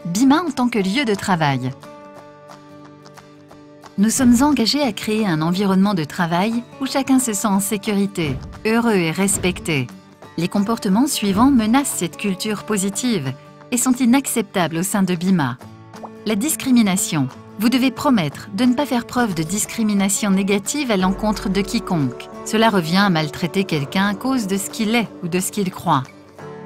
BIMA en tant que lieu de travail. Nous sommes engagés à créer un environnement de travail où chacun se sent en sécurité, heureux et respecté. Les comportements suivants menacent cette culture positive et sont inacceptables au sein de BIMA. La discrimination. Vous devez promettre de ne pas faire preuve de discrimination négative à l'encontre de quiconque. Cela revient à maltraiter quelqu'un à cause de ce qu'il est ou de ce qu'il croit.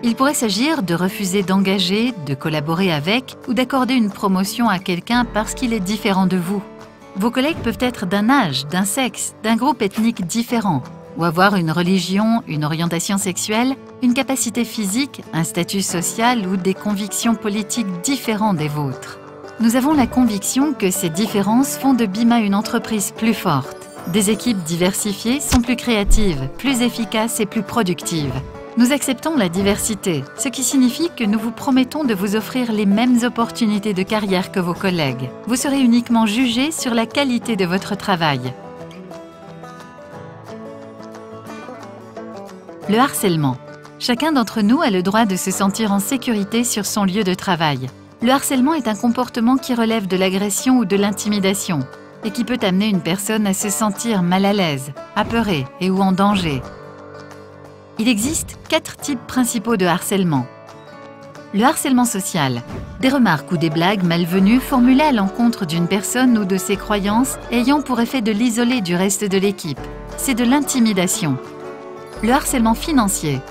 Il pourrait s'agir de refuser d'engager, de collaborer avec ou d'accorder une promotion à quelqu'un parce qu'il est différent de vous. Vos collègues peuvent être d'un âge, d'un sexe, d'un groupe ethnique différent, ou avoir une religion, une orientation sexuelle, une capacité physique, un statut social ou des convictions politiques différentes des vôtres. Nous avons la conviction que ces différences font de BIMA une entreprise plus forte. Des équipes diversifiées sont plus créatives, plus efficaces et plus productives. Nous acceptons la diversité, ce qui signifie que nous vous promettons de vous offrir les mêmes opportunités de carrière que vos collègues. Vous serez uniquement jugé sur la qualité de votre travail. Le harcèlement. Chacun d'entre nous a le droit de se sentir en sécurité sur son lieu de travail. Le harcèlement est un comportement qui relève de l'agression ou de l'intimidation et qui peut amener une personne à se sentir mal à l'aise, apeurée et ou en danger. Il existe 4 types principaux de harcèlement. Le harcèlement social. Des remarques ou des blagues malvenues formulées à l'encontre d'une personne ou de ses croyances ayant pour effet de l'isoler du reste de l'équipe. C'est de l'intimidation. Le harcèlement financier.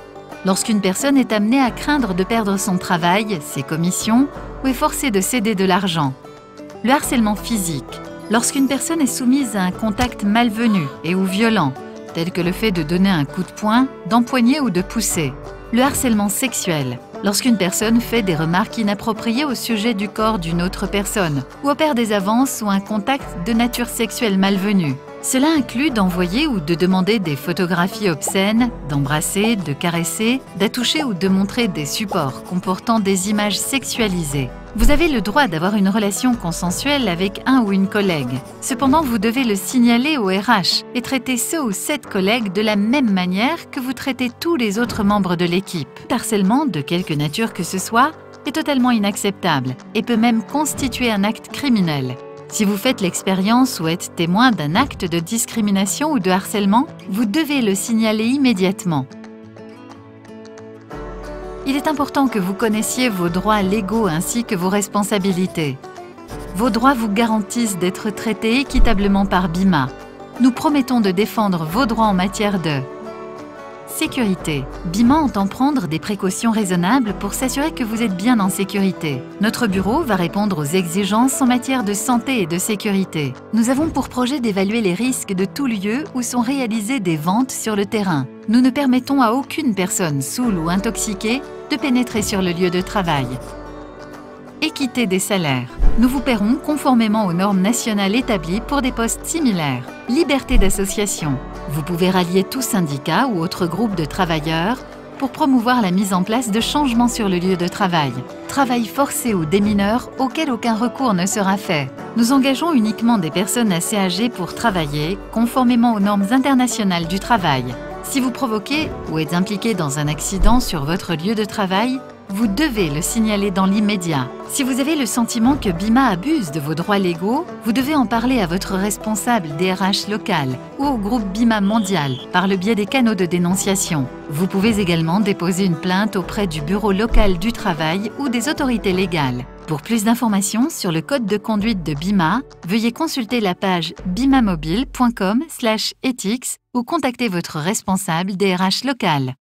Lorsqu'une personne est amenée à craindre de perdre son travail, ses commissions, ou est forcée de céder de l'argent. Le harcèlement physique. Lorsqu'une personne est soumise à un contact malvenu et ou violent, tel que le fait de donner un coup de poing, d'empoigner ou de pousser. Le harcèlement sexuel. Lorsqu'une personne fait des remarques inappropriées au sujet du corps d'une autre personne, ou opère des avances ou un contact de nature sexuelle malvenue. Cela inclut d'envoyer ou de demander des photographies obscènes, d'embrasser, de caresser, d'attoucher ou de montrer des supports comportant des images sexualisées. Vous avez le droit d'avoir une relation consensuelle avec un ou une collègue. Cependant, vous devez le signaler au RH et traiter ce ou cette collègue de la même manière que vous traitez tous les autres membres de l'équipe. Le harcèlement, de quelque nature que ce soit, est totalement inacceptable et peut même constituer un acte criminel. Si vous faites l'expérience ou êtes témoin d'un acte de discrimination ou de harcèlement, vous devez le signaler immédiatement. Il est important que vous connaissiez vos droits légaux ainsi que vos responsabilités. Vos droits vous garantissent d'être traités équitablement par BIMA. Nous promettons de défendre vos droits en matière de sécurité. BIMA entend prendre des précautions raisonnables pour s'assurer que vous êtes bien en sécurité. Notre bureau va répondre aux exigences en matière de santé et de sécurité. Nous avons pour projet d'évaluer les risques de tout lieu où sont réalisées des ventes sur le terrain. Nous ne permettons à aucune personne saoule ou intoxiquée de pénétrer sur le lieu de travail. Équité des salaires. Nous vous paierons conformément aux normes nationales établies pour des postes similaires. Liberté d'association. Vous pouvez rallier tout syndicat ou autre groupe de travailleurs pour promouvoir la mise en place de changements sur le lieu de travail. Travail forcé ou des mineurs auquel aucun recours ne sera fait. Nous engageons uniquement des personnes assez âgées pour travailler conformément aux normes internationales du travail. Si vous provoquez ou êtes impliqué dans un accident sur votre lieu de travail, vous devez le signaler dans l'immédiat. Si vous avez le sentiment que BIMA abuse de vos droits légaux, vous devez en parler à votre responsable DRH local ou au groupe BIMA mondial par le biais des canaux de dénonciation. Vous pouvez également déposer une plainte auprès du bureau local du travail ou des autorités légales. Pour plus d'informations sur le code de conduite de BIMA, veuillez consulter la page bimamobile.com/ethics ou contacter votre responsable DRH local.